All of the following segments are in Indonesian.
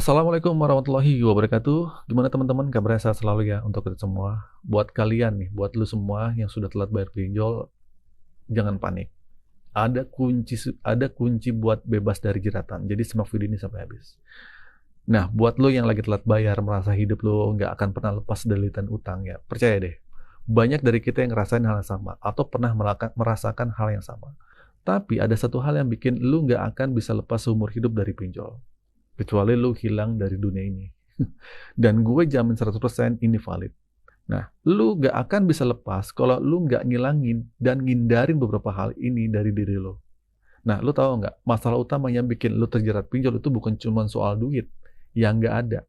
Assalamualaikum warahmatullahi wabarakatuh. Gimana teman-teman? Kabarnya sehat selalu ya untuk kita semua. Buat kalian nih, buat lu semua yang sudah telat bayar pinjol, jangan panik. Ada kunci buat bebas dari jeratan. Jadi simak video ini sampai habis. Nah, buat lu yang lagi telat bayar, merasa hidup lu nggak akan pernah lepas dari lilitan utang ya, percaya deh. Banyak dari kita yang ngerasain hal yang sama atau pernah merasakan hal yang sama. Tapi ada satu hal yang bikin lu nggak akan bisa lepas seumur hidup dari pinjol. Kecuali lu hilang dari dunia ini. Dan gue jamin 100% ini valid. Nah, lu gak akan bisa lepas kalau lu gak ngilangin dan ngindarin beberapa hal ini dari diri lu. Nah, lu tahu nggak, masalah utama yang bikin lu terjerat pinjol itu bukan cuma soal duit yang gak ada.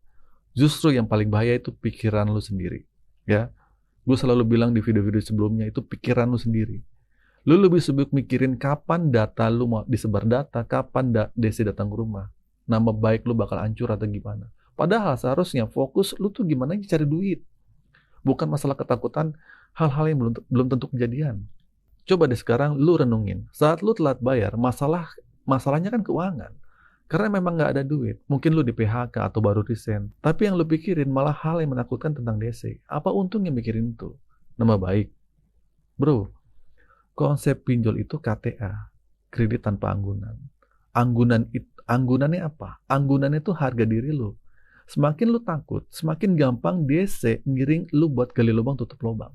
Justru yang paling bahaya itu pikiran lu sendiri. Ya, gue selalu bilang di video-video sebelumnya itu pikiran lu sendiri. Lu lebih sibuk mikirin kapan data lu mau disebar data, kapan DC datang ke rumah. Nama baik lu bakal hancur atau gimana. Padahal seharusnya fokus lu tuh gimana cari duit. Bukan masalah ketakutan hal-hal yang belum tentu kejadian. Coba deh sekarang lu renungin. Saat lu telat bayar, masalahnya kan keuangan. Karena memang nggak ada duit. Mungkin lu di PHK atau baru resign. Tapi yang lu pikirin malah hal yang menakutkan tentang DC. Apa untungnya mikirin itu? Nama baik. Bro, konsep pinjol itu KTA. Kredit tanpa anggunan. Anggunannya apa? Anggunannya itu harga diri lu. Semakin lu takut, semakin gampang DC ngiring lu buat gali lubang tutup lubang.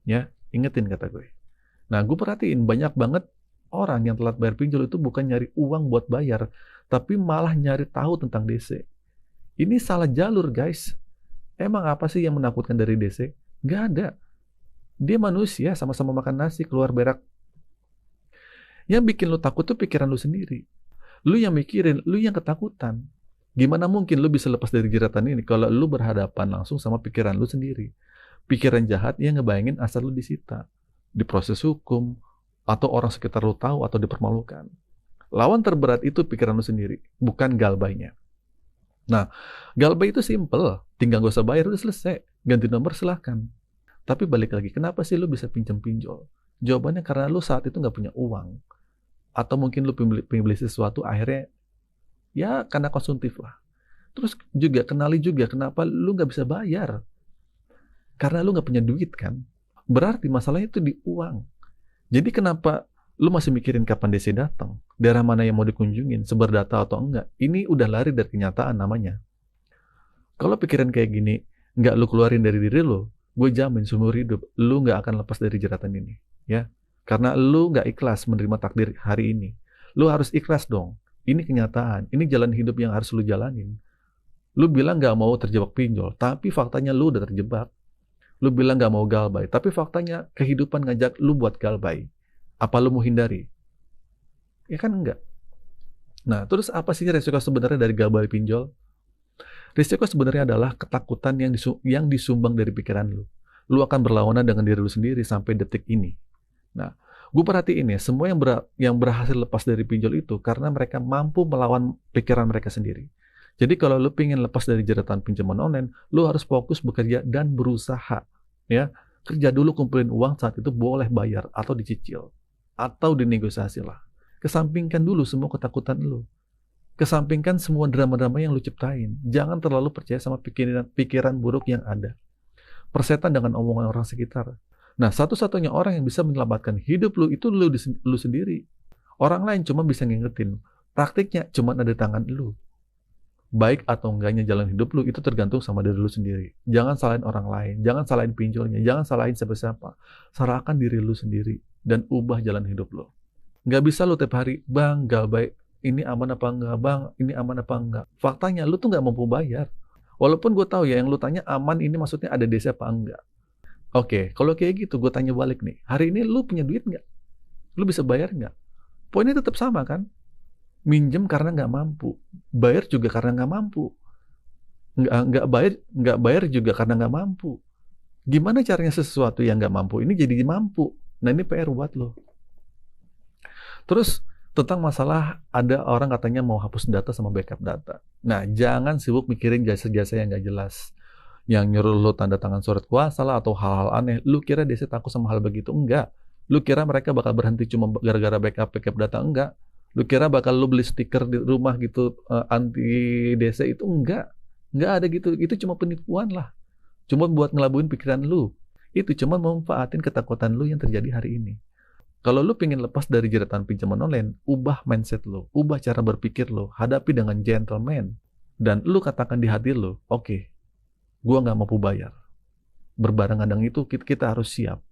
Ya, ingetin kata gue. Nah, gue perhatiin banyak banget orang yang telat bayar pinjol itu bukan nyari uang buat bayar, tapi malah nyari tahu tentang DC. Ini salah jalur, guys. Emang apa sih yang menakutkan dari DC? Nggak ada. Dia manusia, sama-sama makan nasi, keluar berak. Yang bikin lu takut tuh pikiran lu sendiri. Lu yang mikirin, lu yang ketakutan. Gimana mungkin lu bisa lepas dari jeratan ini kalau lu berhadapan langsung sama pikiran lu sendiri? Pikiran jahat yang ngebayangin asal lu disita, diproses hukum, atau orang sekitar lu tahu atau dipermalukan. Lawan terberat itu pikiran lu sendiri, bukan galbainya. Nah, galbay itu simple, tinggal gak usah bayar udah selesai, ganti nomor silahkan. Tapi balik lagi, kenapa sih lu bisa pinjol? Jawabannya karena lu saat itu nggak punya uang. Atau mungkin lu pengen beli sesuatu, akhirnya ya karena konsumtif lah. Terus juga kenali juga kenapa lu nggak bisa bayar. Karena lu nggak punya duit kan. Berarti masalahnya itu di uang. Jadi kenapa lu masih mikirin kapan DC datang? Daerah mana yang mau dikunjungin? Sebar data atau enggak? Ini udah lari dari kenyataan namanya. Kalau pikiran kayak gini, nggak lu keluarin dari diri lu, gue jamin seumur hidup, lu nggak akan lepas dari jeratan ini. Ya. Karena lu nggak ikhlas menerima takdir hari ini. Lu harus ikhlas dong. Ini kenyataan. Ini jalan hidup yang harus lu jalanin. Lu bilang nggak mau terjebak pinjol, tapi faktanya lu udah terjebak. Lu bilang nggak mau galbay, tapi faktanya kehidupan ngajak lu buat galbay. Apa lu mau hindari? Ya kan enggak. Nah, terus apa sih resiko sebenarnya dari galbay pinjol? Risiko sebenarnya adalah ketakutan yang disumbang dari pikiran lu. Lu akan berlawanan dengan diri lu sendiri sampai detik ini. Nah, gue perhatiin ya, semua yang berhasil lepas dari pinjol itu karena mereka mampu melawan pikiran mereka sendiri. Jadi kalau lu pengen lepas dari jeratan pinjaman online, lu harus fokus bekerja dan berusaha. Ya, kerja dulu kumpulin uang, saat itu boleh bayar atau dicicil atau dinegosiasi lah. Kesampingkan dulu semua ketakutan lu. Kesampingkan semua drama-drama yang lu ciptain. Jangan terlalu percaya sama pikiran buruk yang ada. Persetan dengan omongan orang sekitar. Nah, satu-satunya orang yang bisa menyelamatkan hidup lu itu lu sendiri. Orang lain cuma bisa ngingetin. Praktiknya cuma ada di tangan lu. Baik atau enggaknya jalan hidup lu itu tergantung sama diri lu sendiri. Jangan salahin orang lain, jangan salahin pinjolnya, jangan salahin siapa-siapa. Salahkan diri lu sendiri dan ubah jalan hidup lu. Nggak bisa lu tiap hari, bang, galbay, ini aman apa enggak, bang, ini aman apa enggak. Faktanya lu tuh nggak mampu bayar. Walaupun gue tahu ya yang lu tanya aman ini maksudnya ada DC apa enggak. Oke, kalau kayak gitu, gue tanya balik nih. Hari ini lu punya duit nggak? Lu bisa bayar nggak? Poinnya tetap sama kan? Minjem karena nggak mampu. Bayar juga karena nggak mampu. Nggak bayar juga karena nggak mampu. Gimana caranya sesuatu yang nggak mampu ini jadi mampu? Nah, ini PR buat lo. Terus, tentang masalah ada orang katanya mau hapus data sama backup data. Nah, jangan sibuk mikirin jasa-jasa yang nggak jelas. Yang nyuruh lo tanda tangan surat kuasa lah atau hal-hal aneh. Lu kira DC takut sama hal begitu? Enggak. Lu kira mereka bakal berhenti cuma gara-gara backup data? Enggak. Lu kira bakal lu beli stiker di rumah gitu, anti DC itu enggak ada gitu. Itu cuma penipuan lah. Cuma buat ngelabuin pikiran lu. Itu cuma memanfaatin ketakutan lu yang terjadi hari ini. Kalau lu pengen lepas dari jeratan pinjaman online, ubah mindset lu, ubah cara berpikir lu, hadapi dengan gentleman. Dan lu katakan di hati lu, oke, gua nggak mampu bayar. Berbarengan dengan itu, kita harus siap.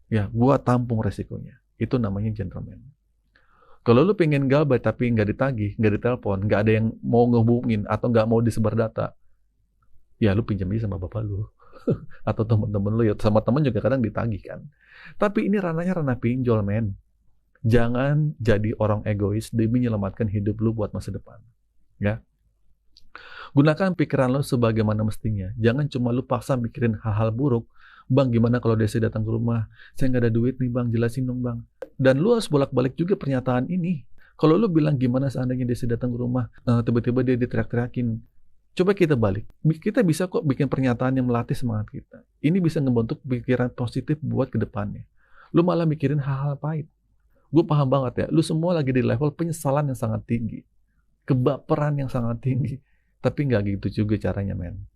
Ya, gua tampung resikonya. Itu namanya gentleman. Kalau lu pengen gabay tapi nggak ditagih, nggak ditelepon, nggak ada yang mau ngehubungin atau nggak mau disebar data, ya lu pinjam aja sama bapak lu atau teman-teman lu, ya sama teman juga kadang ditagih kan. Tapi ini ranahnya ranah pinjol, men. Jangan jadi orang egois demi menyelamatkan hidup lu buat masa depan. Ya. Gunakan pikiran lo sebagaimana mestinya. Jangan cuma lu paksa mikirin hal-hal buruk. Bang, gimana kalau DC datang ke rumah? Saya nggak ada duit nih, Bang. Jelasin dong, Bang. Dan lu harus bolak-balik juga pernyataan ini. Kalau lu bilang gimana seandainya DC datang ke rumah, tiba-tiba dia diteriak-teriakin. Coba kita balik. Kita bisa kok bikin pernyataan yang melatih semangat kita. Ini bisa ngebentuk pikiran positif buat ke depannya. Lu malah mikirin hal-hal pahit. Gue paham banget ya. Lu semua lagi di level penyesalan yang sangat tinggi. Kebaperan yang sangat tinggi. Tapi nggak gitu juga caranya, men.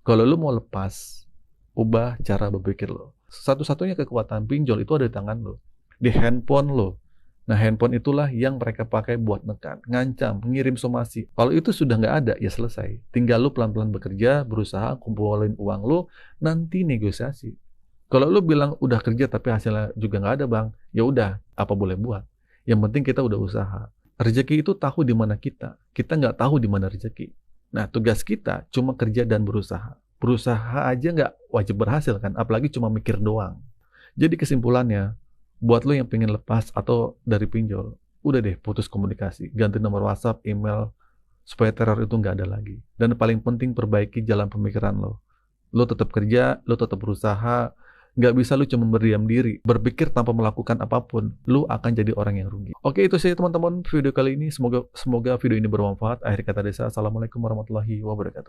Kalau lu mau lepas, ubah cara berpikir lo. Satu-satunya kekuatan pinjol itu ada di tangan lo. Di handphone lo. Nah, handphone itulah yang mereka pakai buat nekan, ngancam, ngirim somasi. Kalau itu sudah nggak ada, ya selesai. Tinggal lu pelan-pelan bekerja, berusaha, kumpulin uang lu, nanti negosiasi. Kalau lu bilang udah kerja tapi hasilnya juga nggak ada, Bang, ya udah, apa boleh buat. Yang penting kita udah usaha. Rezeki itu tahu di mana kita nggak tahu di mana rezeki. Nah, tugas kita cuma kerja dan berusaha. Berusaha aja nggak wajib berhasil kan, apalagi cuma mikir doang. Jadi kesimpulannya, buat lo yang pengen lepas atau dari pinjol, udah deh putus komunikasi, ganti nomor WhatsApp, email, supaya teror itu nggak ada lagi. Dan paling penting perbaiki jalan pemikiran lo. Lo tetap kerja, lo tetap berusaha, nggak bisa lo cuma berdiam diri, berpikir tanpa melakukan apapun, lo akan jadi orang yang rugi. Oke, itu saja teman-teman video kali ini. Semoga video ini bermanfaat. Akhir kata Desa, Assalamualaikum warahmatullahi wabarakatuh.